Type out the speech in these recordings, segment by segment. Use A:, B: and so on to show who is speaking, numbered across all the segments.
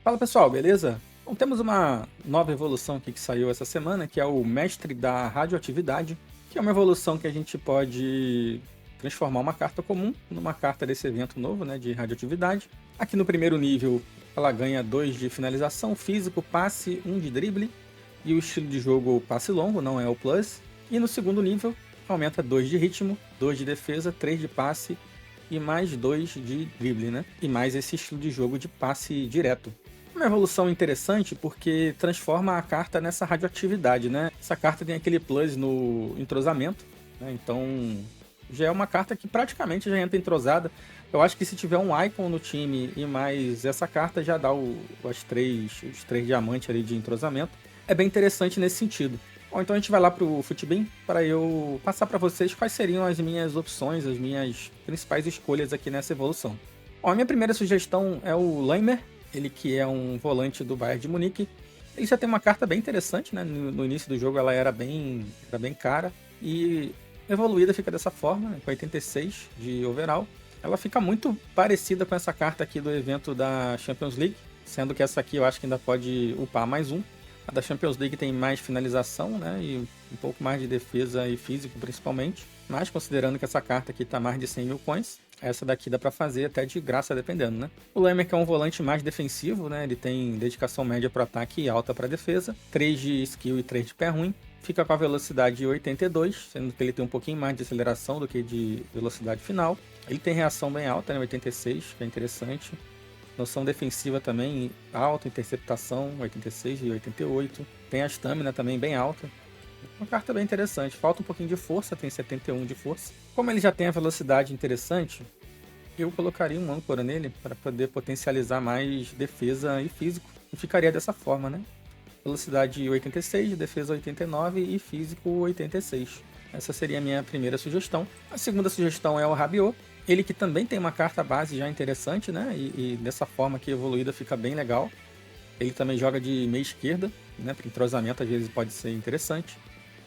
A: Fala pessoal, beleza? Bom, temos uma nova evolução aqui que saiu essa semana, que é o Mestre da Radioatividade, que é uma evolução que a gente pode transformar uma carta comum numa carta desse evento novo, né, de radioatividade. Aqui no primeiro nível, ela ganha 2 de finalização, físico, passe, 1 de drible, e o estilo de jogo passe longo, não é o plus. E no segundo nível, aumenta 2 de ritmo, 2 de defesa, 3 de passe e mais 2 de drible, né? E mais esse estilo de jogo de passe direto. Uma evolução interessante porque transforma a carta nessa radioatividade, né? Essa carta tem aquele plus no entrosamento, né? Então já é uma carta que praticamente já entra entrosada. Eu acho que se tiver um Icon no time e mais essa carta já dá os três diamantes ali de entrosamento. É bem interessante nesse sentido. Bom, então a gente vai lá pro Futbin para eu passar para vocês quais seriam as minhas opções, as minhas principais escolhas aqui nessa evolução. Bom, a minha primeira sugestão é o Laimer, ele que é um volante do Bayern de Munique. Ele já tem uma carta bem interessante, né? No início do jogo ela era bem cara e evoluída fica dessa forma, né? Com 86 de overall. Ela fica muito parecida com essa carta aqui do evento da Champions League, sendo que essa aqui eu acho que ainda pode upar mais um. A da Champions League tem mais finalização, né? E um pouco mais de defesa e físico principalmente. Mas considerando que essa carta aqui está mais de 100 mil coins, essa daqui dá para fazer até de graça dependendo, né? O Lemmer que é um volante mais defensivo, né? Ele tem dedicação média para ataque e alta para defesa, 3 de skill e 3 de pé ruim. Fica com a velocidade 82, sendo que ele tem um pouquinho mais de aceleração do que de velocidade final. Ele tem reação bem alta, né? 86, que é interessante. Noção defensiva também alta, interceptação 86 e 88. Tem a estamina também bem alta. Uma carta bem interessante. Falta um pouquinho de força, tem 71 de força. Como ele já tem a velocidade interessante, eu colocaria um âncora nele para poder potencializar mais defesa e físico. E ficaria dessa forma, né? Velocidade 86, defesa 89 e físico 86. Essa seria a minha primeira sugestão. A segunda sugestão é o Rabiot. Ele que também tem uma carta base já interessante, né? E dessa forma que evoluída fica bem legal. Ele também joga de meia esquerda, né? Para entrosamento às vezes pode ser interessante.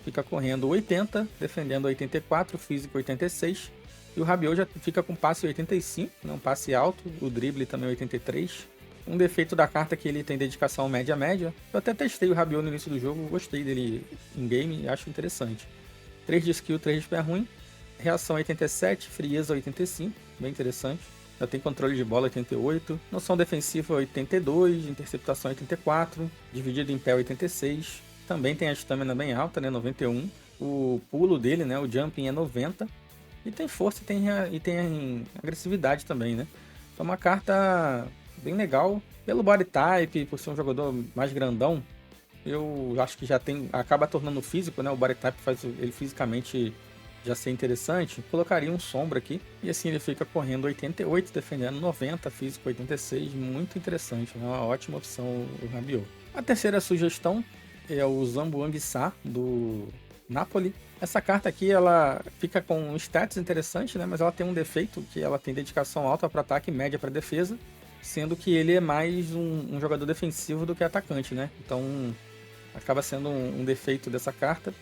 A: Fica correndo 80, defendendo 84, físico 86. E o Rabiot já fica com passe 85, né? Um passe alto, o drible também 83. Um defeito da carta é que ele tem dedicação média-média. Eu até testei o Rabiot no início do jogo, gostei dele em game e acho interessante. 3 de skill, 3 de pé ruim. Reação 87, frieza 85, bem interessante. Já tem controle de bola 88, noção defensiva 82, interceptação 84, dividido em pé 86. Também tem a estamina bem alta, né, 91. O pulo dele, né, o jumping é 90. E tem força e tem agressividade também, né. É uma carta bem legal. Pelo body type, por ser um jogador mais grandão, eu acho que já tem, acaba tornando físico, né, o body type faz ele fisicamente já ser interessante. Colocaria um sombra aqui e assim ele fica correndo 88, defendendo 90, físico 86, muito interessante, né? Uma ótima opção o Rabiot. A terceira sugestão é o Zambo Anguissa do Napoli. Essa carta aqui ela fica com stats interessantes, né? Mas ela tem um defeito que ela tem dedicação alta para ataque e média para defesa, sendo que ele é mais um jogador defensivo do que atacante, né? Então acaba sendo um defeito dessa carta.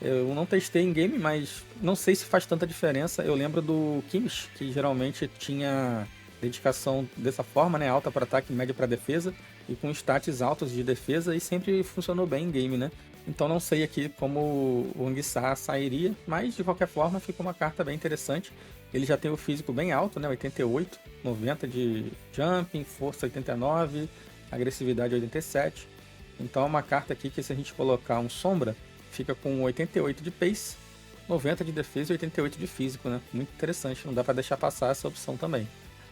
A: Eu não testei em game, mas não sei se faz tanta diferença. Eu lembro do Kimmich, que geralmente tinha dedicação dessa forma, né? Alta para ataque, média para defesa, e com stats altos de defesa, e sempre funcionou bem em game, né? Então não sei aqui como o Anguissa sairia, mas de qualquer forma fica uma carta bem interessante. Ele já tem o físico bem alto, né? 88, 90 de jumping, força 89, agressividade 87. Então é uma carta aqui que se a gente colocar um sombra, fica com 88 de pace, 90 de defesa e 88 de físico, né? Muito interessante, não dá para deixar passar essa opção também.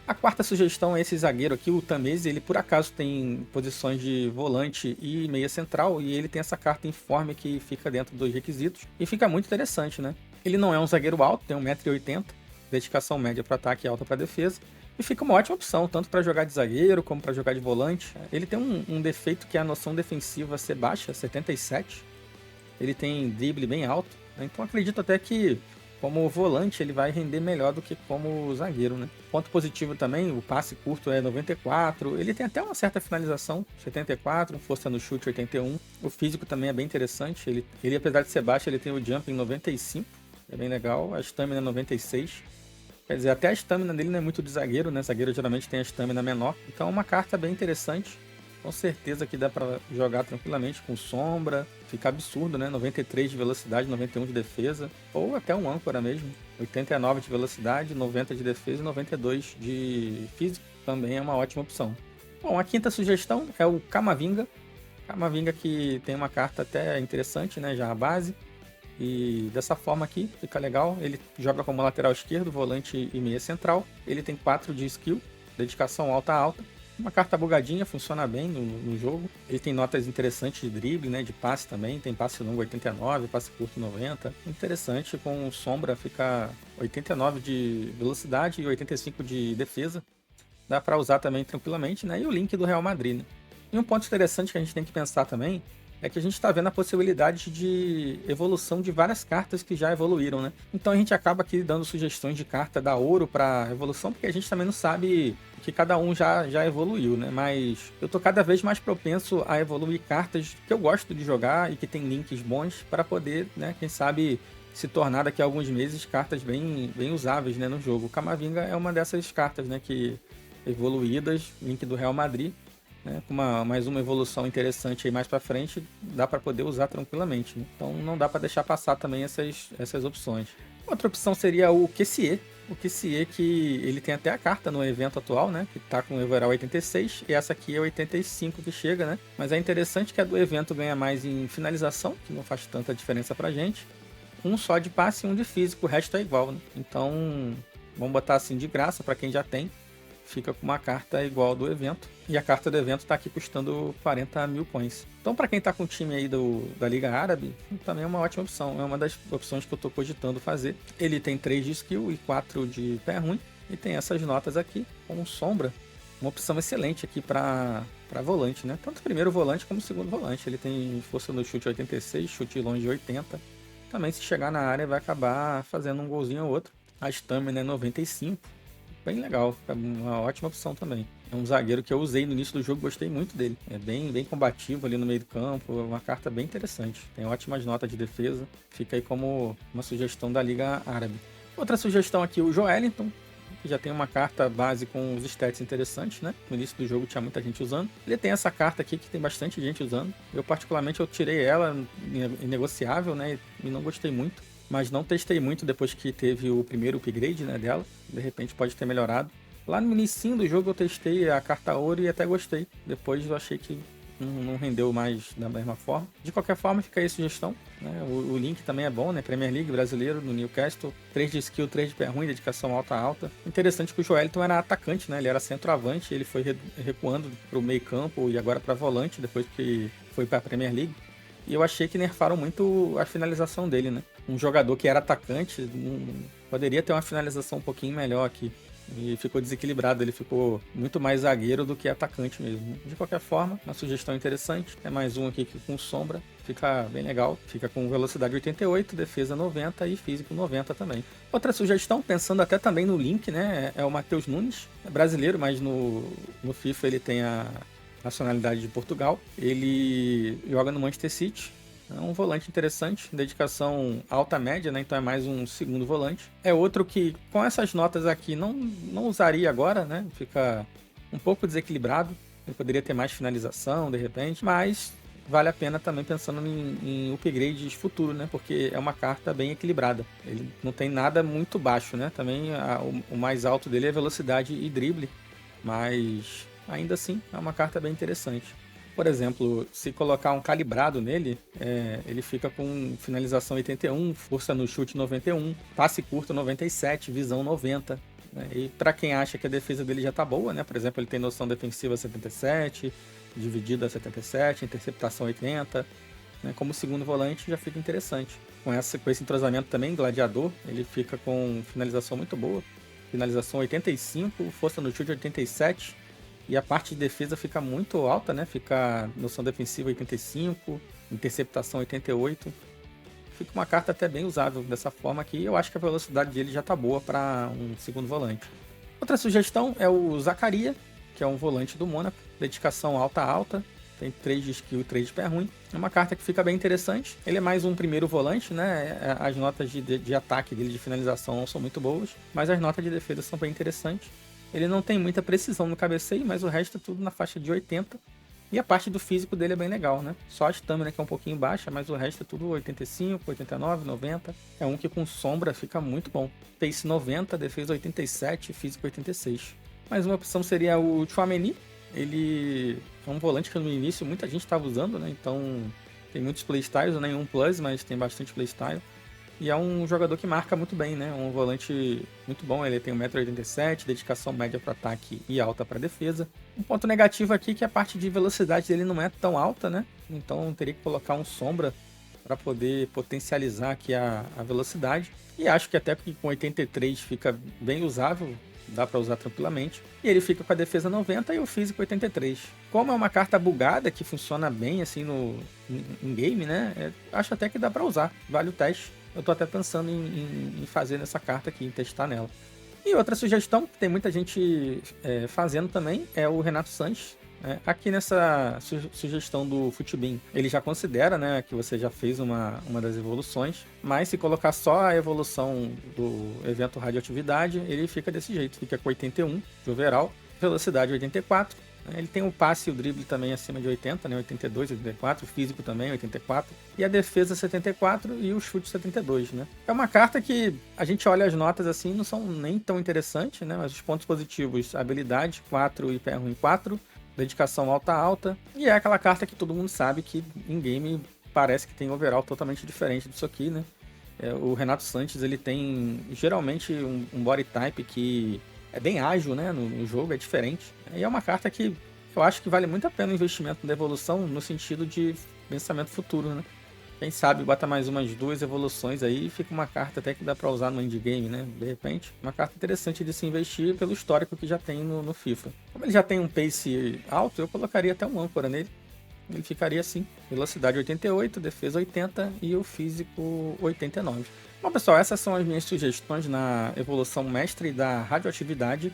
A: A quarta sugestão é esse zagueiro aqui, o Tameze. Ele por acaso tem posições de volante e meia central, e ele tem essa carta informe que fica dentro dos requisitos, e fica muito interessante, né? Ele não é um zagueiro alto, tem 1,80 m, dedicação média para ataque e alta para defesa, e fica uma ótima opção, tanto para jogar de zagueiro como para jogar de volante. Ele tem um defeito que é a noção defensiva ser baixa, 77. Ele tem drible bem alto, né? Então acredito até que como volante ele vai render melhor do que como zagueiro, né? Ponto positivo também, o passe curto é 94, ele tem até uma certa finalização, 74, força no chute 81, o físico também é bem interessante, ele apesar de ser baixo, ele tem o jump em 95, é bem legal, a estamina é 96, quer dizer, até a estamina dele não é muito de zagueiro, né? Zagueiro geralmente tem a estamina menor, então é uma carta bem interessante. Com certeza que dá para jogar tranquilamente com sombra, fica absurdo, né? 93 de velocidade, 91 de defesa, ou até um âncora mesmo. 89 de velocidade, 90 de defesa e 92 de físico, também é uma ótima opção. Bom, a quinta sugestão é o Camavinga. Camavinga que tem uma carta até interessante, né? Já a base. E dessa forma aqui, fica legal. Ele joga como lateral esquerdo, volante e meia central. Ele tem 4 de skill, dedicação alta. Uma carta bugadinha, funciona bem no jogo. Ele tem notas interessantes de drible, né? De passe também. Tem passe longo 89, passe curto 90. Interessante, com sombra fica 89 de velocidade e 85 de defesa. Dá para usar também tranquilamente, né? E o link do Real Madrid, né? E um ponto interessante que a gente tem que pensar também é que a gente está vendo a possibilidade de evolução de várias cartas que já evoluíram, né? Então a gente acaba aqui dando sugestões de carta da ouro para evolução, porque a gente também não sabe que cada um já evoluiu, né? Mas eu tô cada vez mais propenso a evoluir cartas que eu gosto de jogar e que tem links bons para poder, né, quem sabe se tornar daqui a alguns meses cartas bem usáveis, né, no jogo. O Camavinga é uma dessas cartas, né, que evoluídas, link do Real Madrid, né, com mais uma evolução interessante aí mais para frente, dá para poder usar tranquilamente, né? Então não dá para deixar passar também essas opções. Outra opção seria o Kessie. O Kessie que ele tem até a carta no evento atual, né, que tá com o overall 86, e essa aqui é 85 que chega, né? Mas é interessante que a do evento ganha mais em finalização, que não faz tanta diferença pra gente. Um só de passe e um de físico, o resto é igual, né? Então, vamos botar assim de graça para quem já tem. Fica com uma carta igual do evento. E a carta do evento está aqui custando 40 mil coins. Então, para quem está com o time aí da Liga Árabe, também é uma ótima opção. É uma das opções que eu estou cogitando fazer. Ele tem 3 de skill e 4 de pé ruim. E tem essas notas aqui, com sombra. Uma opção excelente aqui para volante, né? Tanto o primeiro volante como o segundo volante. Ele tem força no chute 86, chute longe 80. Também, se chegar na área, vai acabar fazendo um golzinho ou outro. A stamina é 95. Bem legal, é uma ótima opção também. É um zagueiro que eu usei no início do jogo, gostei muito dele. É bem combativo ali no meio do campo, é uma carta bem interessante. Tem ótimas notas de defesa, fica aí como uma sugestão da Liga Árabe. Outra sugestão aqui, o Joelinton, que já tem uma carta base com os stats interessantes, né? No início do jogo tinha muita gente usando. Ele tem essa carta aqui que tem bastante gente usando. Eu particularmente eu tirei ela em negociável, né? E não gostei muito. Mas não testei muito depois que teve o primeiro upgrade, né, dela. De repente pode ter melhorado. Lá no início do jogo eu testei a carta ouro e até gostei. Depois eu achei que não rendeu mais da mesma forma. De qualquer forma, fica aí a sugestão, né? O link também é bom, né? Premier League brasileiro, no Newcastle. 3 de skill, 3 de pé ruim, dedicação alta. Interessante que o Joelinton era atacante, né? Ele era centroavante, ele foi recuando para o meio campo e agora para volante, depois que foi para a Premier League. E eu achei que nerfaram muito a finalização dele, né? Um jogador que era atacante poderia ter uma finalização um pouquinho melhor aqui. E ficou desequilibrado, ele ficou muito mais zagueiro do que atacante mesmo. De qualquer forma, uma sugestão interessante. É mais um aqui com sombra, fica bem legal. Fica com velocidade 88, defesa 90 e físico 90 também. Outra sugestão, pensando até também no link, né? É o Matheus Nunes. É brasileiro, mas no FIFA ele tem a nacionalidade de Portugal. Ele joga no Manchester City. É um volante interessante, dedicação alta média, né? Então é mais um segundo volante. É outro que, com essas notas aqui, não usaria agora, né? Fica um pouco desequilibrado. Ele poderia ter mais finalização, de repente, mas vale a pena também pensando em upgrades futuro, né? Porque é uma carta bem equilibrada. Ele não tem nada muito baixo, né? Também o mais alto dele é velocidade e drible, mas ainda assim é uma carta bem interessante. Por exemplo, se colocar um calibrado nele, ele fica com finalização 81, força no chute 91, passe curto 97, visão 90. Né? E para quem acha que a defesa dele já tá boa, né? Por exemplo, ele tem noção defensiva 77, dividida 77, interceptação 80. Né? Como segundo volante já fica interessante. Com esse entrosamento também, gladiador, ele fica com finalização muito boa. Finalização 85, força no chute 87. E a parte de defesa fica muito alta, né? Fica noção defensiva 85, interceptação 88. Fica uma carta até bem usável dessa forma aqui. Eu acho que a velocidade dele já tá boa para um segundo volante. Outra sugestão é o Zaccaria, que é um volante do Mônaco. Dedicação alta. Tem 3 de skill e 3 de pé ruim. É uma carta que fica bem interessante. Ele é mais um primeiro volante, né? As notas de ataque dele, de finalização, não são muito boas. Mas as notas de defesa são bem interessantes. Ele não tem muita precisão no cabeceio, mas o resto é tudo na faixa de 80. E a parte do físico dele é bem legal, né? Só a estamina que é um pouquinho baixa, mas o resto é tudo 85, 89, 90. É um que com sombra fica muito bom. Pace 90, defesa 87, físico 86. Mais uma opção seria o Tchouaméni. Ele é um volante que no início muita gente estava usando, né? Então tem muitos playstyles, nenhum plus, mas tem bastante playstyle. E é um jogador que marca muito bem, né? Um volante muito bom, ele tem 1,87 m, dedicação média para ataque e alta para defesa. Um ponto negativo aqui é que a parte de velocidade dele não é tão alta, né? Então teria que colocar um sombra para poder potencializar aqui a velocidade. E acho que até porque com 83 fica bem usável, dá para usar tranquilamente. E ele fica com a defesa 90 e o físico 83. Como é uma carta bugada que funciona bem assim em game, né? Acho até que dá para usar, vale o teste. Eu tô até pensando em fazer nessa carta aqui, em testar nela. E outra sugestão, que tem muita gente fazendo também, é o Renato Sanches. Aqui nessa sugestão do Futibin, ele já considera, né, que você já fez uma das evoluções, mas se colocar só a evolução do evento radioatividade, ele fica desse jeito, fica com 81 de overall, velocidade 84, ele tem o passe e o drible também acima de 80, né, 82, 84, o físico também 84, e a defesa 74 e o chute 72, né. É uma carta que a gente olha as notas assim, não são nem tão interessantes, né, mas os pontos positivos, habilidade 4 e pé ruim 4, dedicação alta, e é aquela carta que todo mundo sabe que em game parece que tem overall totalmente diferente disso aqui, né. O Renato Sanches, ele tem geralmente um body type que é bem ágil, né, no jogo, é diferente. E é uma carta que eu acho que vale muito a pena o investimento da evolução no sentido de pensamento futuro, né. Quem sabe bota mais umas 2 evoluções aí e fica uma carta até que dá pra usar no endgame, né? De repente, uma carta interessante de se investir pelo histórico que já tem no FIFA. Como ele já tem um pace alto, eu colocaria até um âncora nele. Ele ficaria assim, velocidade 88, defesa 80 e o físico 89. Bom pessoal, essas são as minhas sugestões na evolução mestre da radioatividade.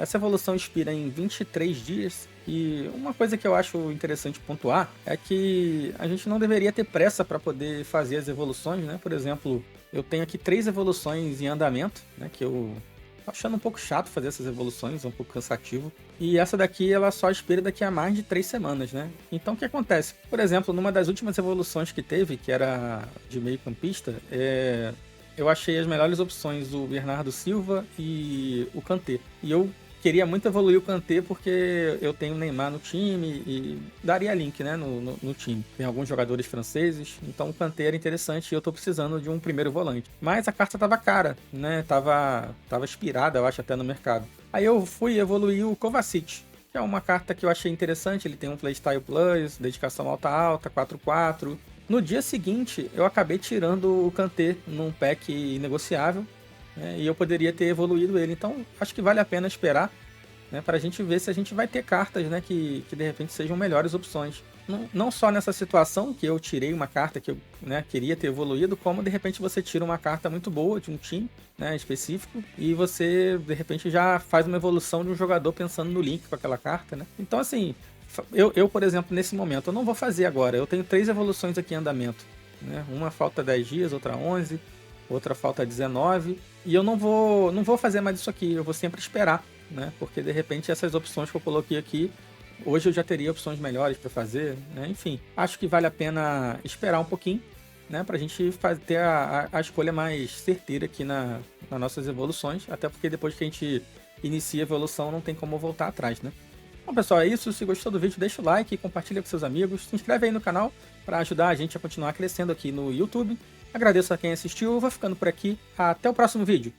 A: Essa evolução expira em 23 dias e uma coisa que eu acho interessante pontuar é que a gente não deveria ter pressa para poder fazer as evoluções, né? Por exemplo, eu tenho aqui 3 evoluções em andamento, né? Que eu tô achando um pouco chato fazer essas evoluções, um pouco cansativo. E essa daqui, ela só expira daqui a mais de 3 semanas, né? Então o que acontece? Por exemplo, numa das últimas evoluções que teve, que era de meio campista, eu achei as melhores opções o Bernardo Silva e o Kanté. E eu queria muito evoluir o Kanté porque eu tenho o Neymar no time e daria link, né, no time. Tem alguns jogadores franceses, então o Kanté era interessante e eu tô precisando de um primeiro volante. Mas a carta tava cara, né, tava expirada, eu acho, até no mercado. Aí eu fui evoluir o Kovacic, que é uma carta que eu achei interessante, ele tem um Playstyle Plus, dedicação alta, 4/4. No dia seguinte, eu acabei tirando o Kanté num pack negociável, né, e eu poderia ter evoluído ele. Então, acho que vale a pena esperar, né, para a gente ver se a gente vai ter cartas, né, que de repente sejam melhores opções. Não só nessa situação que eu tirei uma carta que eu, né, queria ter evoluído, como de repente você tira uma carta muito boa de um time, né, específico e você de repente já faz uma evolução de um jogador pensando no link com aquela carta, né? Então assim, eu, por exemplo, nesse momento, eu não vou fazer agora. Eu tenho 3 evoluções aqui em andamento, né? Uma falta 10 dias, outra 11, outra falta 19. E eu não vou fazer mais isso aqui. Eu vou sempre esperar, né? Porque, de repente, essas opções que eu coloquei aqui, hoje eu já teria opções melhores para fazer, né? Enfim, acho que vale a pena esperar um pouquinho, né? Pra gente ter a escolha mais certeira aqui nas nossas evoluções. Até porque depois que a gente inicia a evolução, não tem como voltar atrás, né? Bom pessoal, é isso. Se gostou do vídeo, deixa o like, compartilha com seus amigos, se inscreve aí no canal para ajudar a gente a continuar crescendo aqui no YouTube. Agradeço a quem assistiu, vou ficando por aqui, até o próximo vídeo.